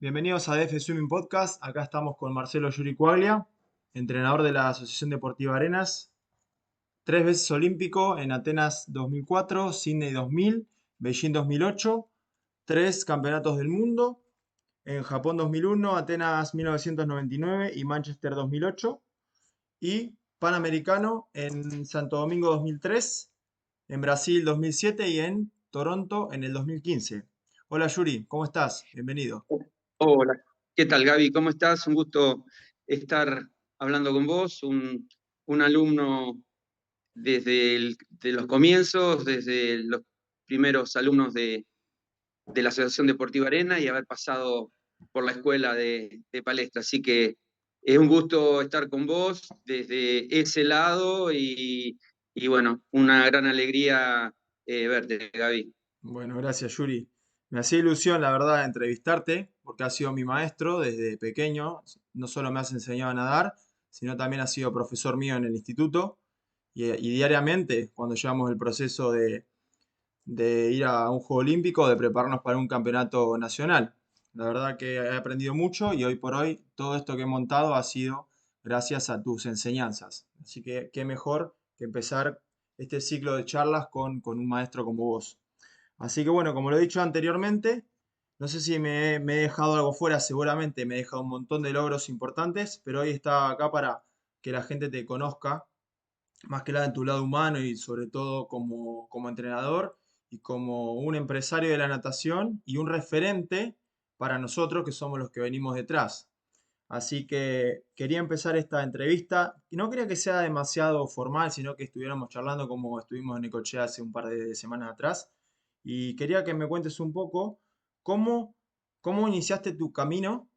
Bienvenidos a DF Swimming Podcast. Acá estamos con Marcelo Yuricuaglia, entrenador de la Asociación Deportiva Arenas, 3 veces olímpico en Atenas 2004, Sydney 2000, Beijing 2008, 3 campeonatos del mundo en Japón 2001, Atenas 1999 y Manchester 2008, y Panamericano en Santo Domingo 2003, en Brasil 2007 y en Toronto en el 2015. Hola Yuri, ¿cómo estás? Bienvenido. Hola, ¿qué tal Gaby? ¿Cómo estás? Un gusto estar hablando con vos, un alumno de los comienzos, desde los primeros alumnos de la Asociación Deportiva Arena y haber pasado por la escuela de Palestra. Así que es un gusto estar con vos desde ese lado y bueno, una gran alegría verte, Gaby. Bueno, gracias Yuri. Me hacía ilusión, la verdad, entrevistarte, porque has sido mi maestro desde pequeño. No solo me has enseñado a nadar, sino también has sido profesor mío en el instituto. Y diariamente, cuando llevamos el proceso de ir a un Juego Olímpico, de prepararnos para un campeonato nacional. La verdad que he aprendido mucho y hoy por hoy todo esto que he montado ha sido gracias a tus enseñanzas. Así que qué mejor que empezar este ciclo de charlas con un maestro como vos. Así que bueno, como lo he dicho anteriormente, no sé si me he dejado algo fuera, seguramente me he dejado un montón de logros importantes, pero hoy estaba acá para que la gente te conozca, más que nada en tu lado humano y sobre todo como entrenador y como un empresario de la natación y un referente para nosotros que somos los que venimos detrás. Así que quería empezar esta entrevista, y no quería que sea demasiado formal, sino que estuviéramos charlando como estuvimos en Necochea hace un par de semanas atrás. Y quería que me cuentes un poco cómo, cómo iniciaste tu camino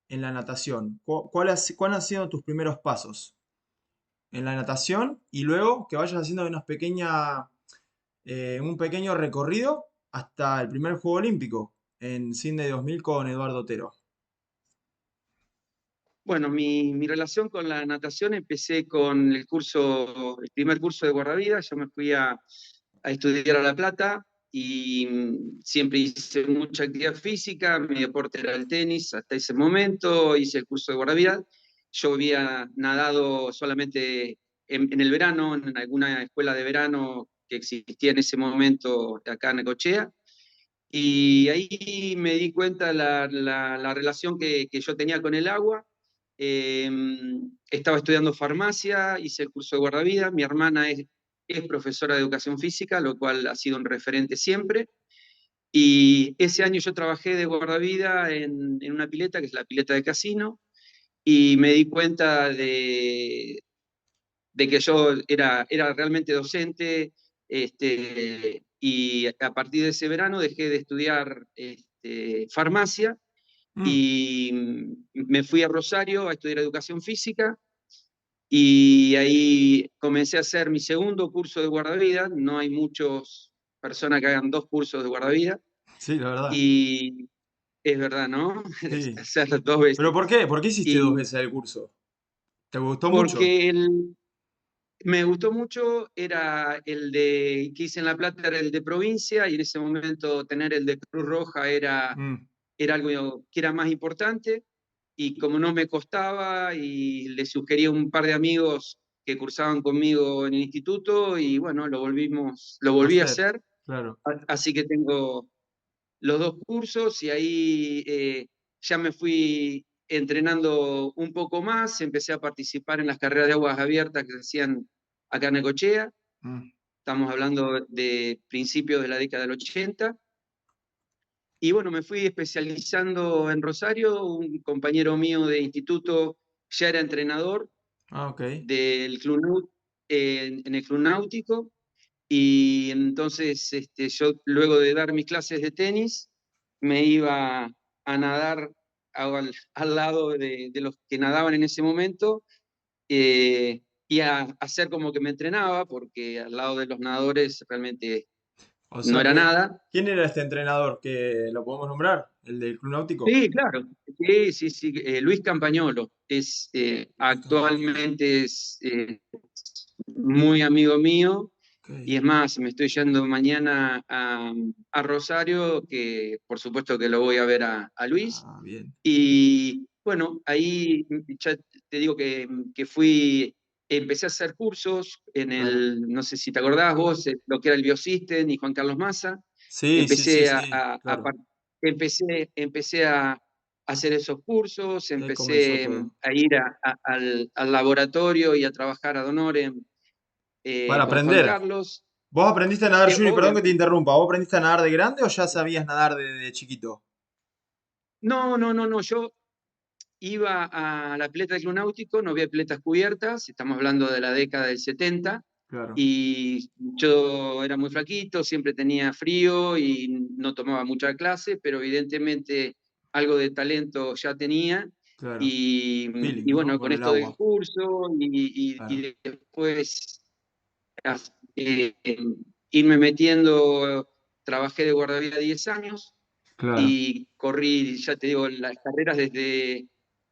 en la natación. ¿Cuáles han sido tus primeros pasos en la natación? Y luego que vayas haciendo un pequeño recorrido hasta el primer Juego Olímpico en Sydney 2000 con Eduardo Otero. Bueno, mi relación con la natación empecé con el primer curso de guardavidas. Yo me fui a estudiar a La Plata y siempre hice mucha actividad física. Mi deporte era el tenis hasta ese momento. Hice el curso de guardavidas. Yo había nadado solamente en el verano, en alguna escuela de verano que existía en ese momento acá en Necochea. Y ahí me di cuenta la relación que yo tenía con el agua. Eh, Estaba estudiando farmacia, hice el curso de guardavidas. Mi hermana es profesora de educación física, lo cual ha sido un referente siempre. Y ese año yo trabajé de guardavida en una pileta, que es la pileta de casino, y me di cuenta de que yo era realmente docente, y a partir de ese verano dejé de estudiar farmacia Mm. y me fui a Rosario a estudiar educación física y ahí comencé a hacer mi segundo curso de guardavidas. No hay muchas personas que hagan dos cursos de guardavidas Sí, la verdad. y es verdad, ¿no? Sí. Hacerlo dos veces. ¿Pero por qué? ¿Por qué hiciste dos Y veces el curso? ¿Te gustó mucho? porque me gustó mucho, era el de que hice en La Plata, era el de provincia, y en ese momento tener el de Cruz Roja Mm. era algo que era más importante, y como no me costaba, y le sugerí a un par de amigos que cursaban conmigo en el instituto, y bueno, lo volví a Hacer. hacer, Claro. así que tengo los dos cursos, y ahí ya me fui entrenando un poco más, empecé a participar en las carreras de aguas abiertas que se hacían acá en Necochea. Mm. Estamos hablando de principios de la década del 80. Y bueno, me fui especializando en Rosario. Un compañero mío de instituto ya era entrenador Ah, ok. del club, en el club náutico. Y entonces yo, luego de dar mis clases de tenis, me iba a nadar al lado de los que nadaban en ese momento, y a hacer como que me entrenaba, porque al lado de los nadadores realmente O no sea era que, nada. ¿quién era este entrenador que lo podemos nombrar? ¿El del Club Náutico? Sí, claro. Sí, sí, sí. Luis Campagnolo Luis Campañolo. actualmente es muy amigo mío, y es más, me estoy yendo mañana a Rosario, que por supuesto que lo voy a ver a Luis. Ah, bien. Y bueno, ahí ya te digo que empecé a hacer cursos en Claro. no sé si te acordás vos, lo que era el Biosystem y Juan Carlos Massa. Sí, sí, sí, Empecé sí, claro. empecé a hacer esos cursos, Y ahí comenzó empecé todo. a ir al laboratorio y a trabajar ad honorem Para con Juan aprender. Carlos. ¿Vos aprendiste a nadar, Yuri? Perdón que te Obviamente. interrumpa. ¿Vos aprendiste a nadar de grande o ya sabías nadar de chiquito? No, no, no, no. Yo iba a la pileta del Club Náutico, no había piletas cubiertas, estamos hablando de la década del 70, Claro, y yo era muy flaquito, siempre tenía frío y no tomaba mucha clase, pero evidentemente algo de talento ya tenía. claro. Y, Feeling, y ¿no? bueno, Con con el esto del agua. curso Claro, y después eh, irme metiendo, trabajé de guardavidas 10 años claro. y corrí, ya te digo, las carreras desde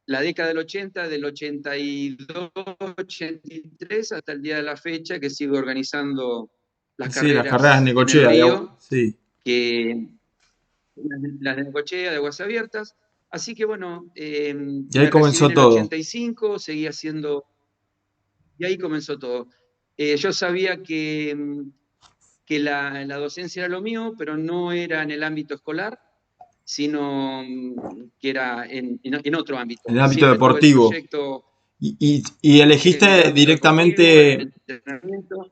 la década del 80, del 82, 83 hasta el día de la fecha, que sigo organizando las Sí, las carreras en carreras en el Necochea de agua. río, Sí. que las de Necochea, de Aguas Abiertas. Así que bueno, Y ahí me recibí comenzó en el todo. 85, seguí haciendo, y ahí comenzó todo. Yo sabía que la docencia era lo mío, pero no era en el ámbito escolar, sino que era en otro En ámbito. el ámbito Siempre tuve el deportivo. proyecto Y en el elegiste ámbito deportivo, en directamente, el entrenamiento.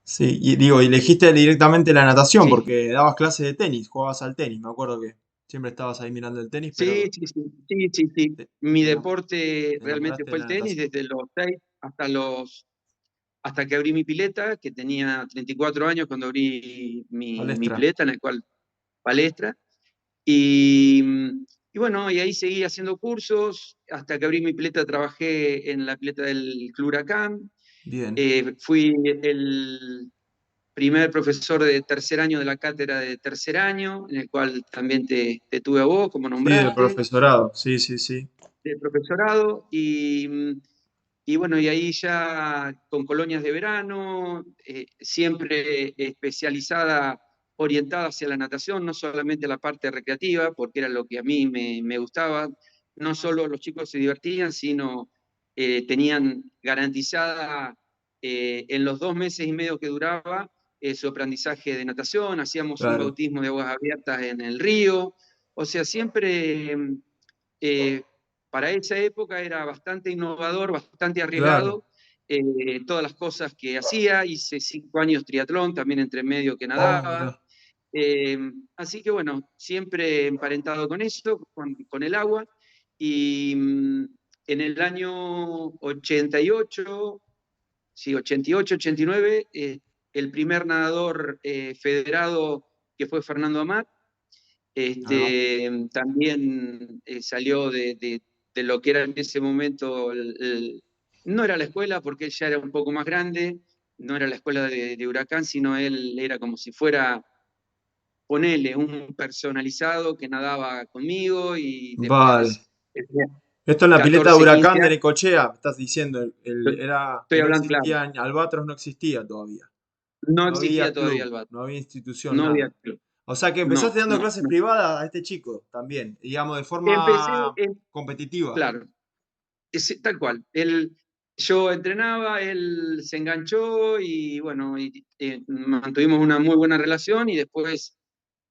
sí, y digo, y elegiste directamente la natación Sí, porque dabas clases de tenis, jugabas al tenis. Me acuerdo que siempre estabas ahí mirando el tenis, sí, pero sí, sí, sí, sí, sí. te, Mi te deporte te realmente enamoraste de fue el la tenis natación. desde los 6 hasta que abrí mi pileta, que tenía 34 años cuando abrí mi Palestra. pileta, en el cual palestra. Y, y bueno, y ahí seguí haciendo cursos, hasta que abrí mi pileta, trabajé en la pileta del Club Huracán. Bien. Fui el primer profesor de tercer año de la cátedra de tercer año, en el cual también te tuve a vos, como Sí, del nombraste, profesorado. Sí, sí, sí. de profesorado. Y bueno, y ahí ya con colonias de verano, siempre especializada, orientada hacia la natación, no solamente la parte recreativa, porque era lo que a mí me gustaba. No solo los chicos se divertían, sino tenían garantizada en los 2 meses y medio que duraba su aprendizaje de natación, hacíamos un Claro, bautismo de aguas abiertas en el río, o sea, siempre eh, para esa época era bastante innovador, bastante claro. arriesgado, todas las cosas que hacía, hice 5 años triatlón, también entre medio que Oh, nadaba. mira. Eh, Así que bueno, siempre emparentado con eso, con el agua. Y en el año 88, sí, 88, 89, el primer nadador federado que fue Fernando Amat, Ahí va. también salió de lo que era en ese momento, no era la escuela porque él ya era un poco más grande, no era la escuela de Huracán, sino él era como si fuera, ponele, un personalizado que nadaba conmigo y Vale. después tenía Esto en la pileta de 14, 15 Huracán de años. Necochea, me estás diciendo, era que Estoy no hablando claro, existía, Albatros no existía todavía. no No existía había todavía el club, BAT, no había institución, no había nada. club, O sea que empezaste no, dando no, clases no. privadas a este chico también, digamos, de Empecé, forma competitiva. claro, tal cual. Yo entrenaba, él se enganchó y bueno, mantuvimos una muy buena relación y después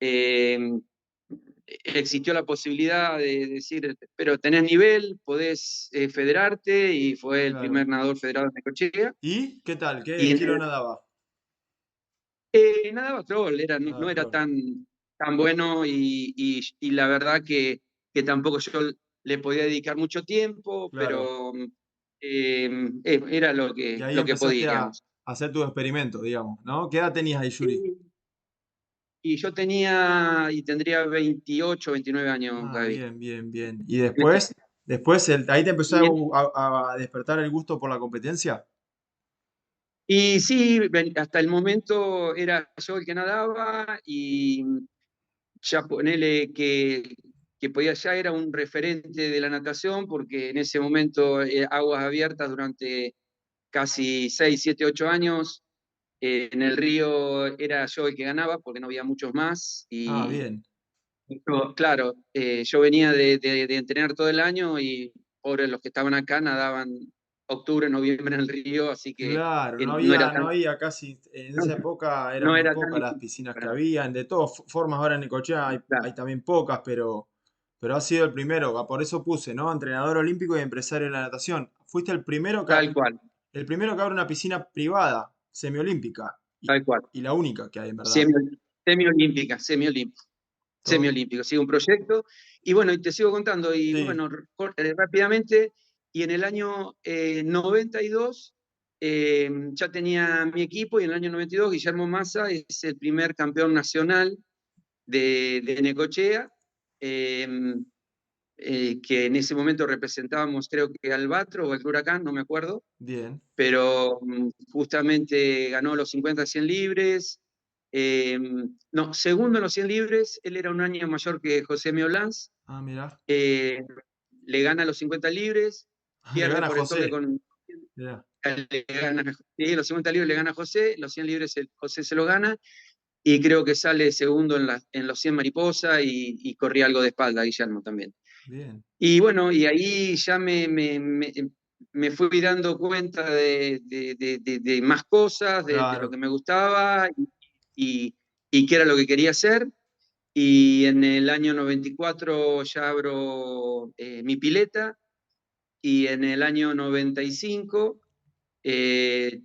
eh, existió la posibilidad de decir, pero tenés nivel, podés federarte y fue el Claro. primer nadador federado en Necochea. ¿Y qué tal? ¿Qué Y estilo nadaba? nadaba crawl, no Nada, era crawl. tan bueno y la verdad que tampoco yo le podía dedicar mucho tiempo, Claro. pero era Y ahí lo que empezaste a podíamos. hacer tus experimentos, digamos, ¿no? ¿Qué edad tenías ahí, Yuri? Y, y yo tendría 28, 29 años, Ah, Gaby. bien, bien, bien. Y después ahí te empezó Y, a despertar el gusto por la competencia. y sí, hasta el momento era yo el que nadaba y ya ponele que podía, ya era un referente de la natación, porque en ese momento aguas abiertas durante casi 6, 7, 8 años En el río era yo el que ganaba porque no había muchos más. Ah, Y bien. claro, yo venía de entrenar todo el año y pobres los que estaban acá nadaban octubre, noviembre en el río, así Claro, que no no era había, no tan, había casi, en no, esa época eran no muy era tan pocas las difícil piscinas que para mí. habían. De todas formas, ahora en Necochea hay Claro, también pocas, pero ha sido el primero. Por eso puse, ¿no? Entrenador olímpico y empresario de la natación. Fuiste tal cual, el primero que abre una piscina privada, semiolímpica, tal cual. y la única que hay, en verdad. Semi, semiolímpica, semiolímpica. Todo- Semiolímpico, sigue un proyecto. Y bueno, y te sigo contando, y Sí, bueno, rápidamente, y en el año 92 ya tenía mi equipo, y en el año 92 Guillermo Massa es el primer campeón nacional de Necochea, eh, que en ese momento representábamos, creo que al Batro o al Huracán, no me acuerdo, bien. pero justamente ganó los 50-100 libres. No, segundo en los 100 libres, él era un año mayor que José Meolans. Ah, mirá. eh, Le gana los 50 libres, Ah, le pierde gana por el toque José. con. Mirá, Le gana, sí, los 50 libres le gana a José, los 100 libres José se lo gana, y creo que sale segundo en los 100 mariposa, y corría algo de espalda Guillermo también. bien. Y bueno, y ahí ya me fui dando cuenta de más cosas, de lo Claro, que me gustaba, y, y qué era lo que quería hacer. Y en el año 94 ya abro mi pileta, y en el año 95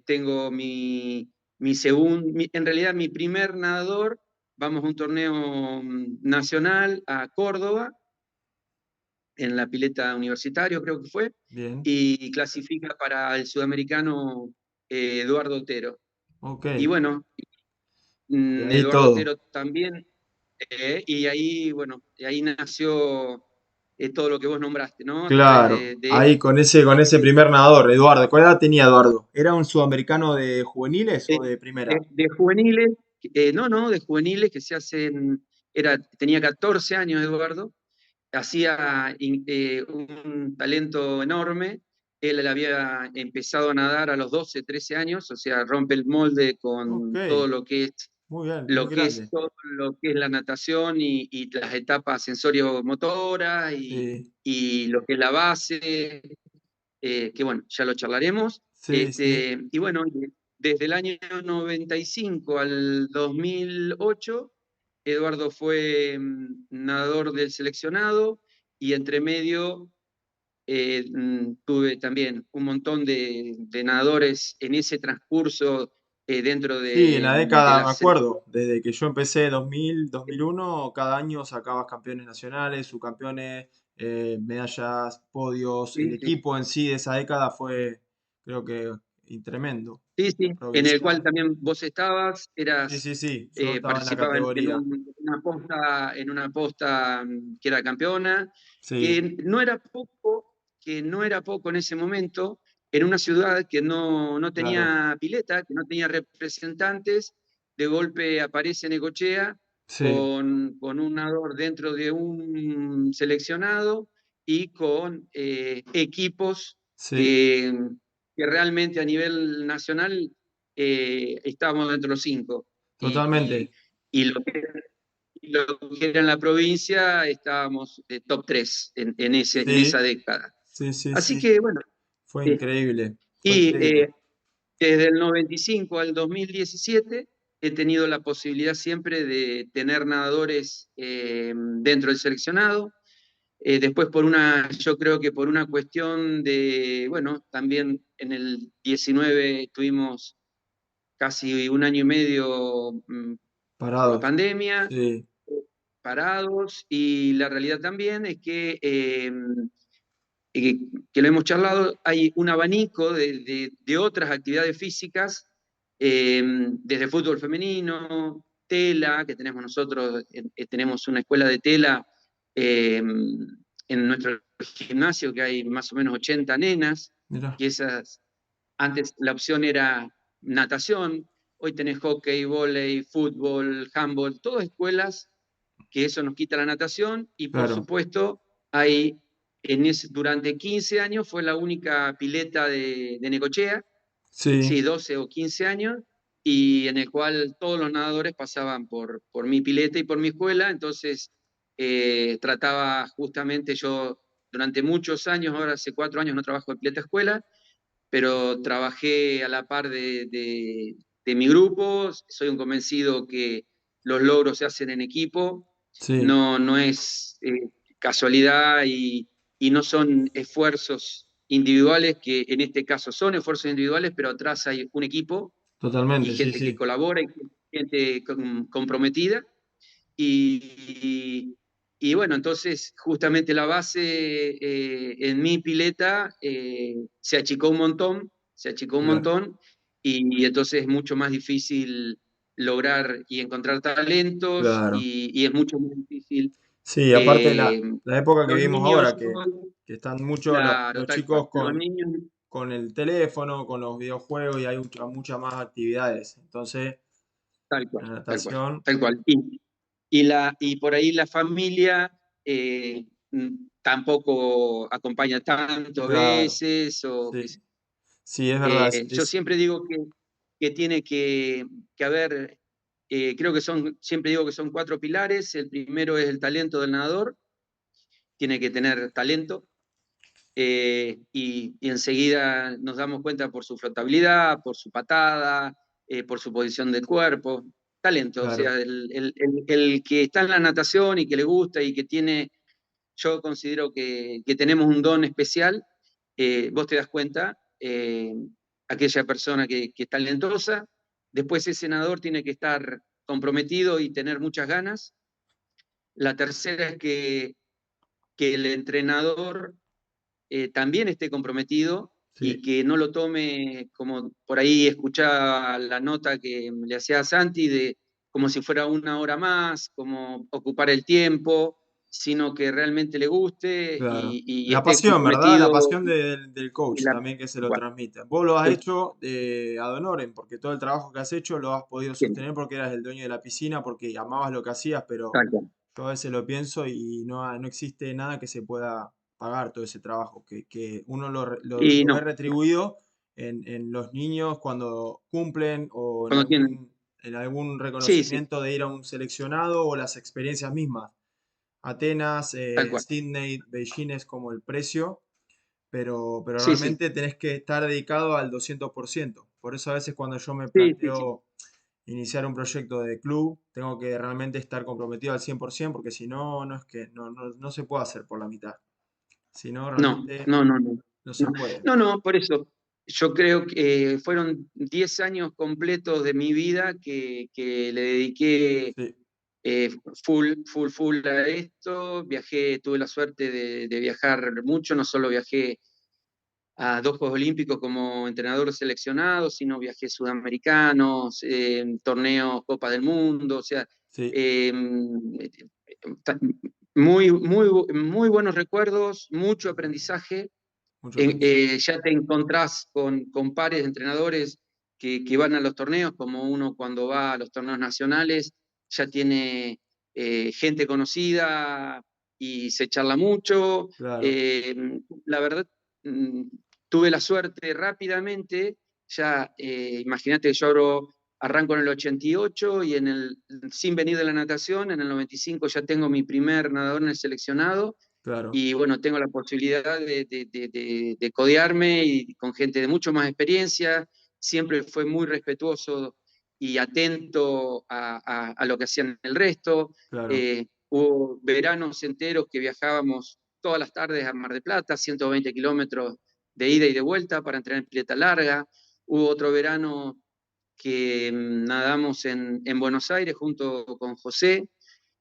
tengo en realidad mi primer nadador. Vamos a un torneo nacional a Córdoba, en la pileta universitario, creo que fue, bien. y clasifica para el sudamericano Eduardo Otero. Ok. Y bueno, Y ahí Eduardo todo. Otero también, y ahí, bueno, y ahí nació todo lo que vos nombraste, ¿no? A través Claro, de ahí con ese él. primer nadador, Eduardo. ¿Cuál edad tenía Eduardo? ¿Era un sudamericano de juveniles o de, de primera? de juveniles, no, de juveniles que se hacen, tenía 14 años Eduardo, hacía un talento enorme. Él había empezado a nadar a los 12, 13 años, o sea, rompe el molde Ok, con todo muy bien, muy grande. todo lo que es la natación, y las etapas sensorio-motoras, Sí, y lo que es la base, que bueno, ya lo charlaremos. sí, sí. Y bueno, desde el año 95 al 2008, Eduardo fue nadador del seleccionado, y entre medio tuve también un montón de nadadores en ese transcurso, dentro Sí, en la de década, la me selección. acuerdo, desde que yo empecé 2000, 2001, cada año sacabas campeones nacionales, subcampeones, medallas, podios. El Sí, sí. equipo en sí de esa década fue, creo que, y tremendo. Sí, sí, en el cual Progresión. también vos estabas, Sí, sí, sí, yo estaba en la participaba en categoría. una posta que era campeona, Sí, que no era poco, en ese momento, en una ciudad que no claro. tenía pileta, que no tenía representantes. De golpe aparece Necochea Sí, con un nadador dentro de un seleccionado, y con equipos sí, que, que realmente a nivel nacional estábamos dentro de los cinco. Y, totalmente. y lo que era en la provincia, estábamos top 3 en esa Sí, década. sí, sí, Así sí. que bueno, Fue eh, increíble, fue y increíble. desde el 95 al 2017 he tenido la posibilidad siempre de tener nadadores dentro del seleccionado. Después, yo creo que por una cuestión bueno, también en el 19 tuvimos casi un año y medio por la Parados. pandemia, Sí, parados, y la realidad también es eh, que lo hemos charlado, hay un abanico de otras actividades físicas, desde fútbol femenino, tela, que tenemos nosotros. Tenemos una escuela de tela en nuestro gimnasio, que hay más o menos 80 nenas, mira, y antes la opción era natación. Hoy tenés hockey, vóley, fútbol, handball, todas escuelas, que eso nos quita la natación. Y por claro. supuesto, durante 15 años fue la única pileta de Necochea, Sí, sí, 12 o 15 años, y en el cual todos los nadadores pasaban por mi pileta y por mi escuela, entonces trataba justamente yo durante muchos años, ahora hace 4 años no trabajo en pileta escuela, pero trabajé a la par de mi grupo, soy un convencido que los logros se hacen en equipo, Sí, no es casualidad y no son esfuerzos individuales, que en este caso son esfuerzos individuales, pero atrás hay un equipo y totalmente, sí, gente que sí, colabora y gente comprometida. Y, y bueno, entonces justamente la base en mi pileta se achicó un montón, se achicó un claro, montón, y entonces es mucho más difícil lograr y encontrar talentos, claro. y es mucho más difícil Sí, aparte de eh, la época que los vivimos niños, ahora, que están muchos claro, los tal cual, chicos los niños, con el teléfono, con los videojuegos y hay muchas más actividades. Entonces, tal la cual, tal cual, natación, tal cual. Y por ahí la familia tampoco acompaña tanto a claro, veces, sí, sí, es verdad. yo siempre digo que tiene que haber, creo que siempre digo que son 4 pilares. El primero es el talento del nadador, tiene que tener talento, y enseguida nos damos cuenta por su flotabilidad, por su patada, por su posición del cuerpo, talento, o sea, Claro, el que está en la natación y que le gusta y que tiene, yo considero que tenemos un don especial, vos te das cuenta, aquella persona que es talentosa, después ese nadador tiene que estar comprometido y tener muchas ganas. La tercera es que el entrenador también esté comprometido y sí, que no lo tome como por ahí escuchaba la nota que le hacía a Santi, de como si fuera una hora más, como ocupar el tiempo, sino que realmente le guste claro. y La esté pasión, ¿verdad? La comprometido. pasión del Y coach la, también que se lo bueno, transmite. Vos lo has es- hecho ad honorem, porque todo el trabajo que has hecho lo has podido siempre, sostener porque eras el dueño de la piscina, porque amabas lo que hacías, pero tal cual. yo a veces lo pienso y no existe nada que se pueda pagar todo ese trabajo, que uno Y lo ve no, retribuido en los niños cuando cumplen o cuando tienen, en algún sí, sí, reconocimiento de ir a un seleccionado o las experiencias mismas. Atenas, tal cual. Sydney, Beijing es como el precio, pero Sí, sí, realmente tenés que estar dedicado al 200%. Por eso a veces cuando yo me sí, sí, sí. planteo iniciar un proyecto de club, tengo que realmente estar comprometido al 100% porque si no, no es que no se puede hacer por la mitad. Si no, No, realmente no, no, no. no se No, puede. no, no, por eso. Yo creo que fueron 10 años completos de mi vida que le dediqué Sí, eh, full a esto. Viajé, tuve la suerte de viajar mucho, no solo viajé a 2 Juegos Olímpicos como entrenador seleccionado, sino viajé sudamericanos, torneos Copa del Mundo, o sea, sí, eh, ta- muy buenos recuerdos, mucho aprendizaje. mucho aprendizaje. Ya te encontrás con pares de entrenadores que van a los torneos, como uno cuando va a los torneos nacionales, ya tiene gente conocida y se charla mucho. Claro, Eh, la verdad, mm, tuve la suerte rápidamente, ya imagínate que yo arranco en el 88 y sin venir de la natación, en el 95 ya tengo mi primer nadador en el seleccionado, claro, y bueno, tengo la posibilidad de codearme y con gente de mucho más experiencia. Siempre fue muy respetuoso y atento a lo que hacían el resto. claro, Hubo veranos enteros que viajábamos todas las tardes a Mar del Plata, 120 kilómetros de ida y de vuelta para entrenar en pileta larga. Hubo otro verano que nadamos en Buenos Aires junto con José,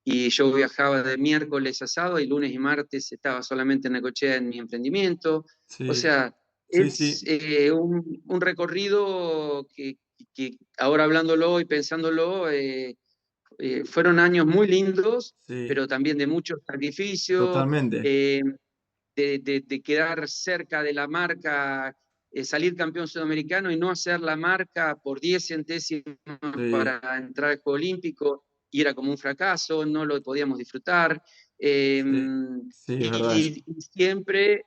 y yo viajaba de miércoles a sábado y lunes y martes estaba solamente en Necochea en mi emprendimiento. O sí, sea, sí, es sí, un recorrido que ahora hablándolo y pensándolo, fueron años muy lindos, sí, pero también de mucho sacrificio, totalmente, eh, de quedar cerca de la marca, salir campeón sudamericano y no hacer la marca por 10 centésimos sí, para entrar al Juego Olímpico, y era como un fracaso, no lo podíamos disfrutar. Eh, sí, sí, es verdad eso. y siempre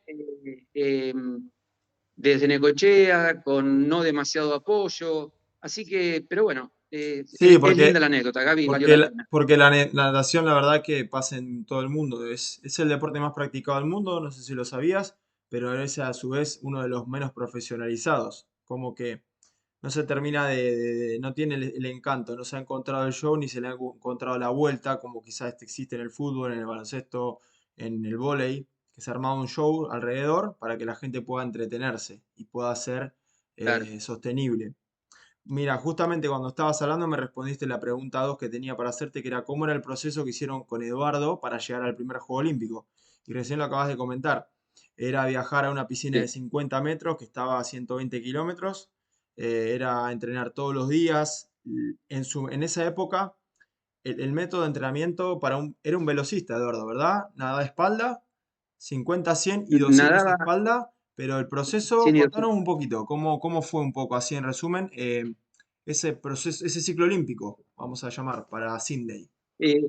desde Necochea, con no demasiado apoyo. Así que, pero bueno, Sí, es linda la anécdota, Gaby, valió la pena. porque la natación, la verdad que pasa en todo el mundo. Es el deporte más practicado del mundo, no sé si lo sabías, pero es a su vez uno de los menos profesionalizados. Como que no se termina no tiene el encanto, no se ha encontrado el show ni se le ha encontrado la vuelta, como quizás existe en el fútbol, en el baloncesto, en el vóley, que se ha armado un show alrededor para que la gente pueda entretenerse y pueda ser Claro, sostenible. Mira, justamente cuando estabas hablando me respondiste la pregunta 2 que tenía para hacerte, que era cómo era el proceso que hicieron con Eduardo para llegar al primer Juego Olímpico. Y recién lo acabas de comentar. Era viajar a una piscina de sí. 50 metros que estaba a 120 kilómetros. Era entrenar todos los días. En esa época, el método de entrenamiento era un velocista, Eduardo, ¿verdad? Nada de espalda, 50, 100 y 200 Nadaba espalda. Pero el proceso, sin ir. contanos un poquito, cómo fue un poco así en resumen ese proceso, ese ciclo olímpico, vamos a llamar, para Sydney. Eh,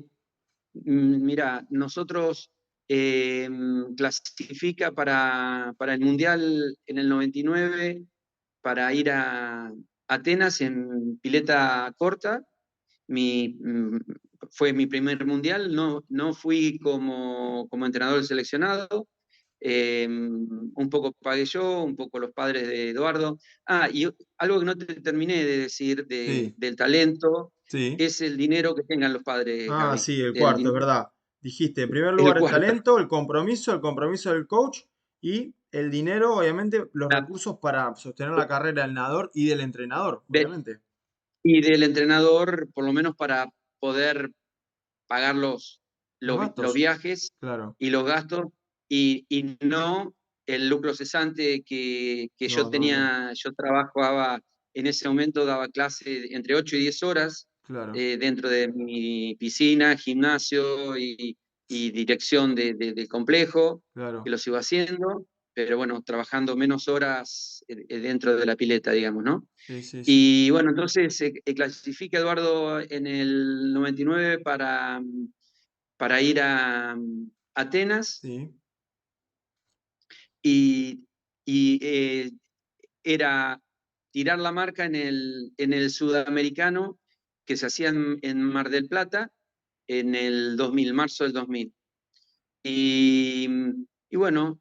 Mira, nosotros clasifica para el Mundial en el 99 para ir a Atenas en pileta corta. Mi, mm, Fue mi primer mundial, no fui como entrenador seleccionado, un poco pagué yo, un poco los padres de Eduardo. Y algo que no te terminé de decir Sí, del talento sí. es el dinero que tengan los padres, Ah, Gaby. sí, el cuarto, es verdad. Dijiste, en primer lugar El el cuarto. talento, el compromiso del coach y el dinero, obviamente, los La- recursos para sostener la carrera del nadador y del entrenador, obviamente. y del entrenador, por lo menos para poder pagar Los los gastos, viajes claro. y los gastos y no el lucro cesante que yo No, no, no. tenía. Yo trabajaba en ese momento, daba clase entre 8 y 10 horas Claro, dentro de mi piscina, gimnasio y dirección del complejo, que claro. lo sigo haciendo, pero bueno, trabajando menos horas dentro de la pileta, digamos, ¿no? Sí, sí, sí. Y bueno, entonces se clasifica Eduardo en el 99 para ir a Atenas Sí, y, y era tirar la marca en el sudamericano que se hacía en Mar del Plata en el 2000, marzo del 2000. Y, y bueno,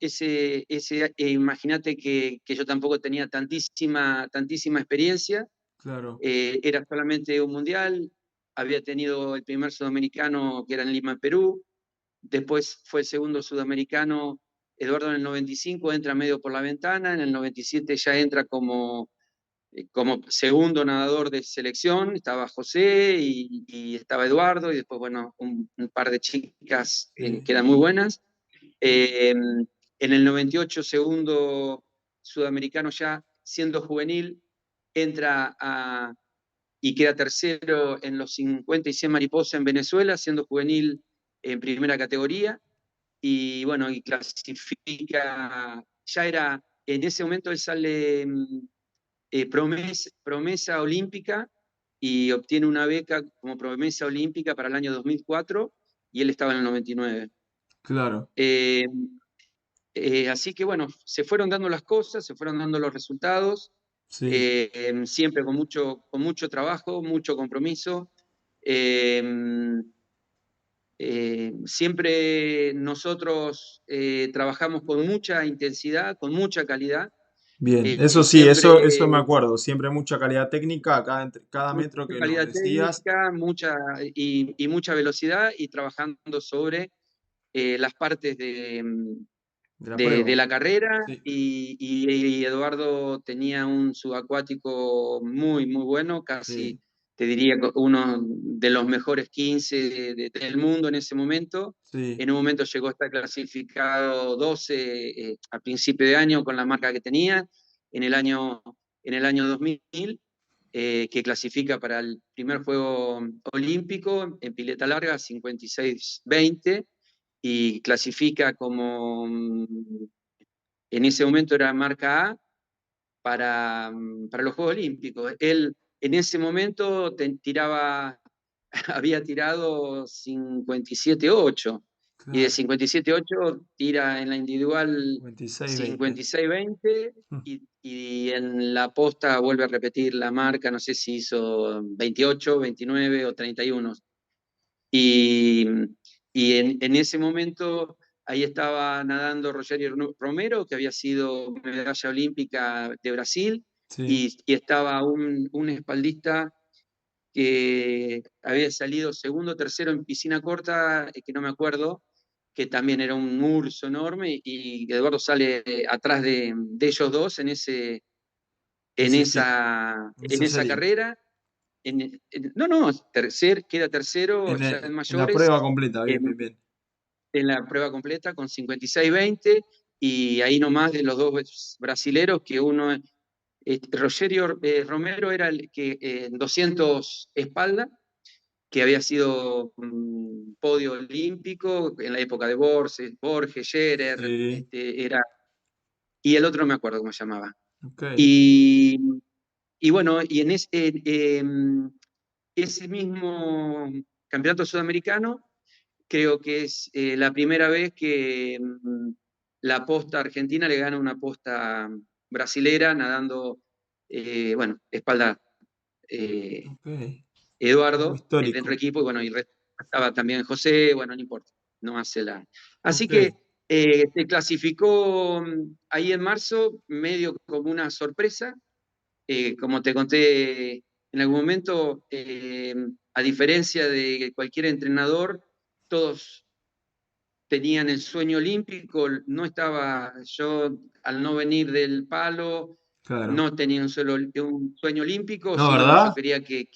imagínate que yo tampoco tenía tantísima experiencia. claro, Era solamente un mundial, había tenido el primer sudamericano que era en Lima, Perú, después fue el segundo sudamericano. Eduardo en el 95 entra medio por la ventana, en el 97 ya entra como segundo nadador de selección, estaba José y estaba Eduardo, y después, bueno, un par de chicas sí, que eran muy buenas. En el 98, segundo sudamericano ya siendo juvenil, entra y queda tercero en los 50 y 100 mariposa en Venezuela, siendo juvenil en primera categoría. Y bueno, y clasifica, ya era, en ese momento él sale promesa olímpica y obtiene una beca como promesa olímpica para el año 2004 y él estaba en el 99. claro, Eh, Así que bueno, se fueron dando las cosas, se fueron dando los resultados, sí, siempre con mucho trabajo, mucho compromiso. Eh, Siempre nosotros trabajamos con mucha intensidad, con mucha calidad, bien. Eso sí, eso siempre me acuerdo. Siempre mucha calidad técnica, cada mucha metro que nos calidad decías técnica, y mucha velocidad y trabajando sobre las partes de la prueba. de la carrera Sí, y Eduardo tenía un subacuático muy bueno, casi sí, te diría que uno de los mejores 15 del mundo en ese momento. sí, En un momento llegó a estar clasificado 12 a principio de año con la marca que tenía. En el año, en el año 2000, que clasifica para el primer juego olímpico en pileta larga, 56-20 y clasifica como, en ese momento era marca A para los Juegos Olímpicos. Él en ese momento había tirado 57-8 Y de Claro. 57.8 tira en la individual 56-20. 56.20 Mm. y en la posta vuelve a repetir la marca, no sé si hizo 28, 29 o 31. Y, y en ese momento ahí estaba nadando Rogerio Romero, que había sido medalla olímpica de Brasil, Sí, y estaba un espaldista que había salido segundo, tercero en piscina corta, que no me acuerdo, que también era un urso enorme, y Eduardo sale atrás de ellos dos en ese sí, esa, en en esa esa serie. carrera. No, no, queda tercero En, ya en en la mayores, prueba completa, bien, bien, en, bien. en la prueba completa con 56.20, y ahí nomás de los dos brasileros, que uno, Rogerio Romero era el que en 200 espalda, que había sido podio olímpico en la época de Borges, Scherer, Sí, y el otro no me acuerdo cómo se llamaba. ok, Y, y bueno, y en ese mismo campeonato sudamericano, creo que es la primera vez que la posta argentina le gana una posta brasilera nadando, bueno, espalda eh, ok. Algo Eduardo dentro del histórico. equipo, y bueno, y estaba también José, bueno, no importa, no hace la. Así Ok, que se clasificó ahí en marzo, medio como una sorpresa. Como te conté en algún momento, a diferencia de cualquier entrenador, todos tenían el sueño olímpico, no estaba yo, al no venir del palo, claro. no tenía un sueño olímpico, No, sino yo ¿verdad? quería que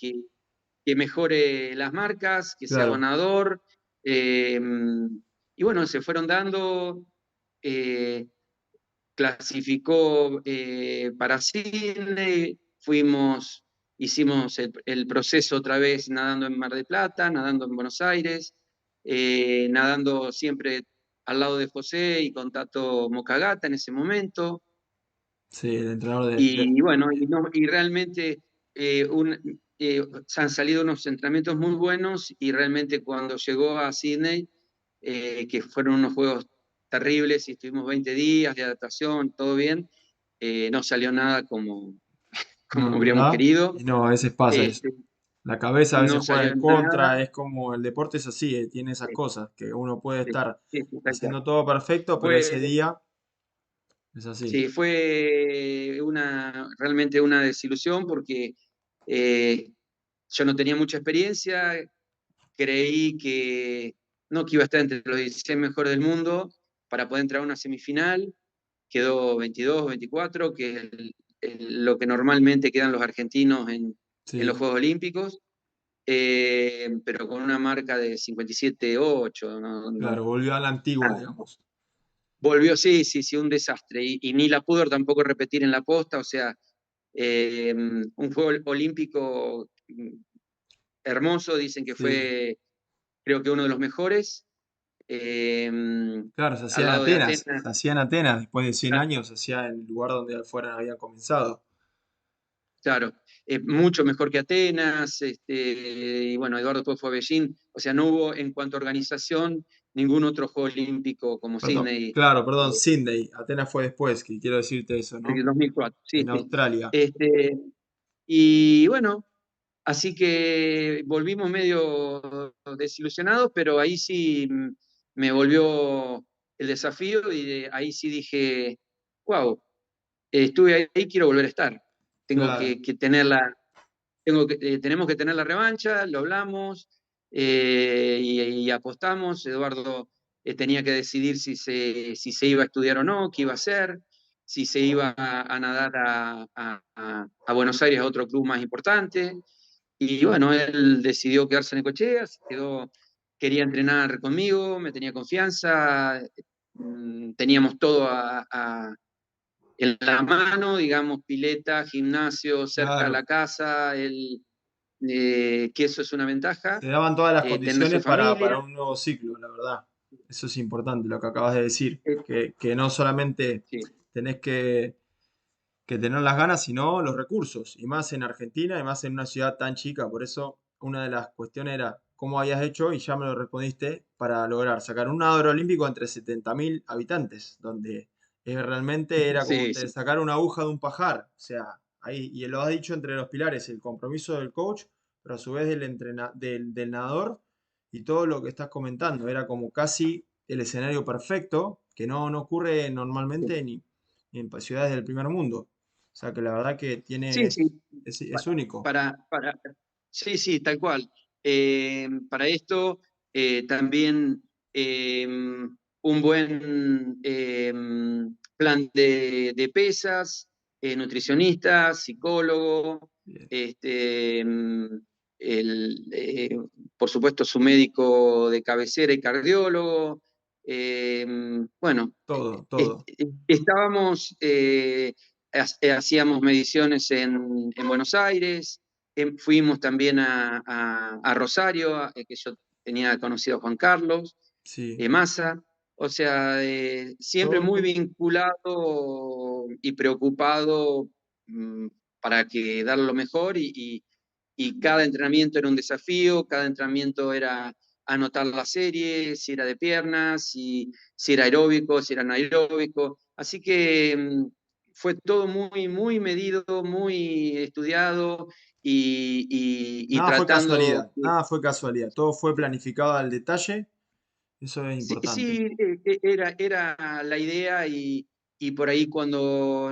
mejore las marcas, que sea Claro. ganador. eh, y bueno, se fueron dando, eh, clasificó para Sydney, hicimos el proceso otra vez nadando en Mar del Plata, nadando en Buenos Aires, nadando siempre al lado de José y con Tato Mocagata en ese momento. Sí, el entrenador Y bueno, y realmente se han salido unos entrenamientos muy buenos, y realmente cuando llegó a Sydney, que fueron unos juegos terribles y estuvimos 20 días de adaptación, todo bien, no salió nada como, como No, habríamos ¿verdad? querido. Y no, a veces pasa eso. Este, La cabeza a veces no juega salió en nada. contra, es como el deporte es así, tiene esas Sí, cosas, que uno puede sí, estar sí, sí, tal cual. haciendo todo perfecto, pero Fue, ese día es así. sí, fue realmente una desilusión, porque eh, yo no tenía mucha experiencia, creí que no, que iba a estar entre los 16 mejores del mundo para poder entrar a una semifinal, quedó 22, 24, que es lo que normalmente quedan los argentinos en los Sí, Juegos Olímpicos, pero con una marca de 57.8, no, no, claro, volvió a la antigua, nada. digamos. Volvió, sí, sí, sí, un desastre, y ni la pudo tampoco repetir en la posta, o sea, un Juego Olímpico hermoso, dicen que Sí, fue, creo que uno de los mejores, eh, claro, se hacía al en lado de Atenas, Atenas. se hacía en Atenas, después de 100 años, se hacía en el lugar donde afuera había comenzado. Claro, mucho mejor que Atenas, y bueno, Eduardo después fue a Beijing, o sea, no hubo en cuanto a organización ningún otro Juego Olímpico como Perdón, Sydney, claro, perdón, eh, Sydney, Atenas fue después, que quiero decirte eso, en ¿no? el 2004, sí, En sí. Australia. Y bueno, así que volvimos medio desilusionados, pero ahí sí me volvió el desafío, y ahí sí dije, wow, estuve ahí, quiero volver a estar. Tengo Claro, que tenerla. Tenemos que tener la revancha, lo hablamos, y apostamos. Eduardo tenía que decidir si se iba a estudiar o no, qué iba a hacer, si se iba a nadar a Buenos Aires, a otro club más importante. Y bueno, él decidió quedarse en Necochea, quería entrenar conmigo, me tenía confianza, teníamos todo en la mano, digamos, pileta, gimnasio cerca de claro. la casa, que eso es una ventaja, Se daban todas las tener su condiciones para familia. un nuevo ciclo, la verdad. Eso es importante, lo que acabas de decir. eh, Que no solamente sí, tenés que tener las ganas, sino los recursos. Y más en Argentina, y más en una ciudad tan chica. Por eso, una de las cuestiones era cómo habías hecho, y ya me lo respondiste, para lograr sacar un nadador olímpico entre 70.000 habitantes, donde realmente era como Sí, sí, sacar una aguja de un pajar. O sea, ahí, y lo has dicho entre los pilares, el compromiso del coach, pero a su vez del nadador y todo lo que estás comentando. Era como casi el escenario perfecto, que no ocurre normalmente ni en ciudades del primer mundo. O sea que la verdad que sí, tiene, sí, es único. para, sí, sí, tal cual. Para esto también un buen plan de pesas, nutricionista, psicólogo, Bien. este, por supuesto su médico de cabecera y cardiólogo. Bueno, Todo, todo. estábamos hacíamos mediciones en Buenos Aires, fuimos también a Rosario, que yo tenía conocido a Juan Carlos, Sí. Massa, o sea, siempre Todo, muy todo. vinculado y preocupado mm, para que dar lo mejor y cada entrenamiento era un desafío, cada entrenamiento era anotar la serie, si era de piernas, si era aeróbico, si era anaeróbico. Así que fue todo muy, muy medido, muy estudiado y Nada fue tratando casualidad, nada fue casualidad. Todo fue planificado al detalle. Eso es Sí, importante. sí, era la idea y por ahí cuando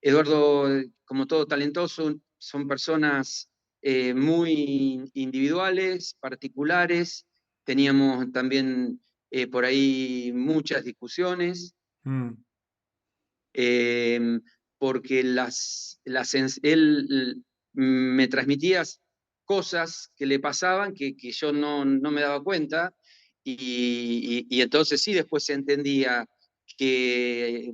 Eduardo, como todo talentoso, son personas muy individuales, particulares, teníamos también por ahí muchas discusiones, Mm. eh, porque él me transmitía cosas que le pasaban que yo no me daba cuenta y entonces sí después se entendía que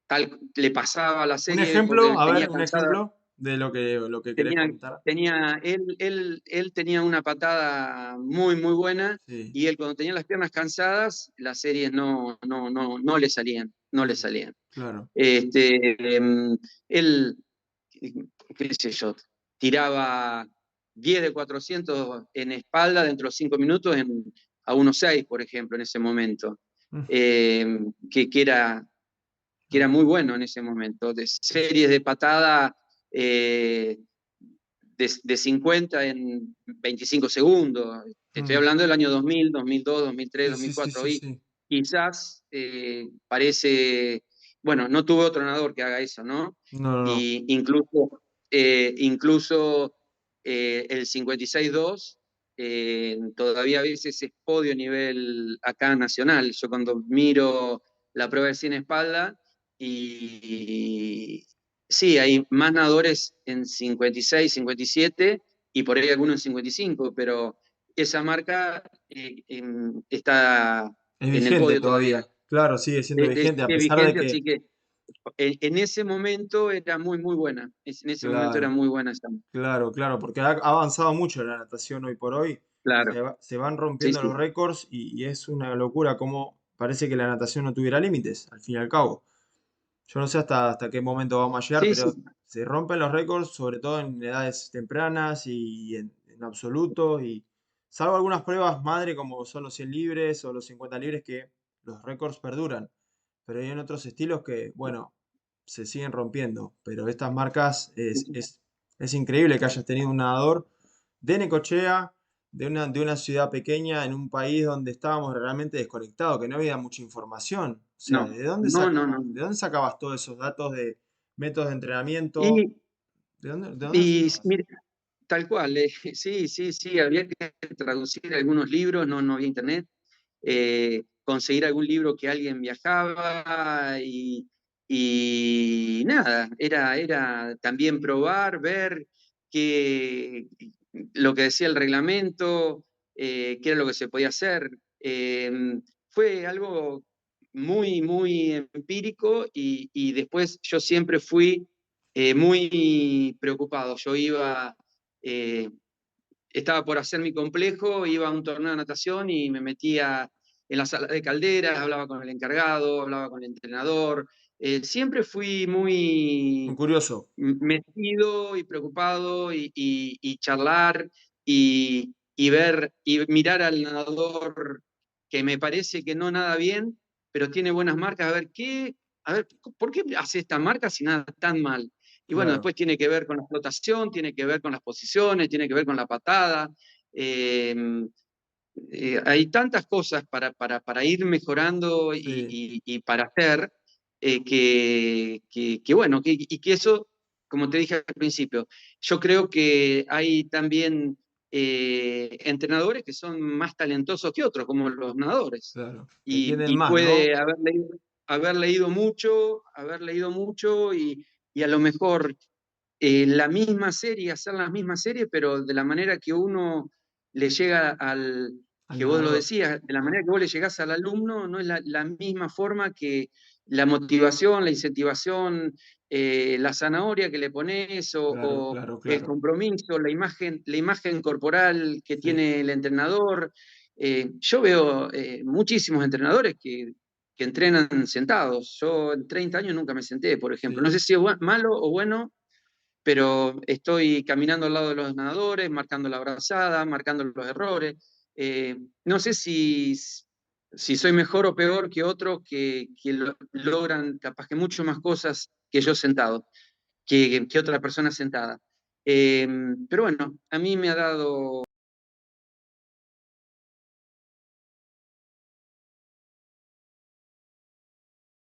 tal le pasaba a la Un serie ejemplo, porque a ver, tenía un cansada, ejemplo de lo que querés tenía, comentar. él tenía una patada muy, muy buena Sí. y él cuando tenía las piernas cansadas, las series no le salían, no le Mm. salían. Claro. Él, qué sé yo, tiraba 10 de 400 en espalda dentro de los 5 minutos a 1.6, por ejemplo, en ese momento, Mm. eh, que, que, era, que era Ah, muy bueno en ese momento, de series de patada de 50 en 25 segundos. Te estoy mm. hablando del año 2000, 2002, 2003, Sí, sí, sí, 2004. sí, Y sí. quizás parece, bueno, no tuve otro nadador que haga eso, ¿no? No, no, no. Y incluso el 56-2 todavía a veces es podio a nivel acá nacional. Yo cuando miro la prueba de 100 espalda y, sí, hay más nadadores en 56, 57 y por ahí algunos en 55, pero esa marca está Es en el vigente podio todavía. todavía. Claro, sigue siendo vigente, a Sigue pesar de vigente, que, así que en ese momento era muy, muy buena. En ese momento era claro, muy buena esa. claro, claro, porque ha avanzado mucho la natación hoy por hoy. Claro, Se van sí, rompiendo los sí. récords y es una locura como parece que la natación no tuviera límites, al fin y al cabo. Yo no sé hasta qué momento vamos a llegar, Sí, sí, pero se rompen los récords, sobre todo en edades tempranas y en absoluto. Y salvo algunas pruebas madre, como son los 100 libres o los 50 libres, que los récords perduran. Pero hay en otros estilos que, bueno, se siguen rompiendo. Pero estas marcas es increíble que hayas tenido un nadador de Necochea, de una ciudad pequeña, en un país donde estábamos realmente desconectados, que no había mucha información. O sea, no, no, no, no. de dónde sacabas todos esos datos de métodos de entrenamiento? Y, De dónde los y sacabas? mira, tal cual, sí, sí, sí, había que traducir algunos libros, no había internet, conseguir algún libro que alguien viajaba y nada, era también probar, ver qué, lo que decía el reglamento, qué era lo que se podía hacer. Fue algo muy, muy empírico y después yo siempre fui muy preocupado. Yo eh, estaba por hacer mi complejo, iba a un torneo de natación y me metía en la sala de calderas, hablaba con el encargado, hablaba con el entrenador. Siempre fui Un muy curioso. metido y preocupado y charlar. y mirar al nadador que me parece que no nada bien, pero tiene buenas marcas, a ver, ¿por qué hace esta marca si nada tan mal? Y bueno, claro, después tiene que ver con la flotación, tiene que ver con las posiciones, tiene que ver con la patada. eh, Hay tantas cosas para ir mejorando sí, y para hacer bueno, y que eso, como te dije al principio, yo creo que hay también entrenadores que son más talentosos que otros, como los nadadores. claro. Que entienden Y más, ¿no? puede haber leído mucho y a lo mejor la misma serie, hacer la misma serie, pero de la manera que uno le llega Al que vos lo nadador. decías, de la manera que vos le llegás al alumno, no es la misma forma que la motivación, la incentivación, la zanahoria que le pones Claro, o claro, el claro. compromiso, la imagen corporal que Sí, tiene el entrenador. Yo veo muchísimos entrenadores que entrenan sentados. Yo en 30 años nunca me senté, por ejemplo. No sí. sé si es malo o bueno, pero estoy caminando al lado de los nadadores, marcando la brazada, marcando los errores. No sé si soy mejor o peor que otros que logran capaz que mucho más cosas que yo sentado, que otra persona sentada. Pero bueno, a mí me ha dado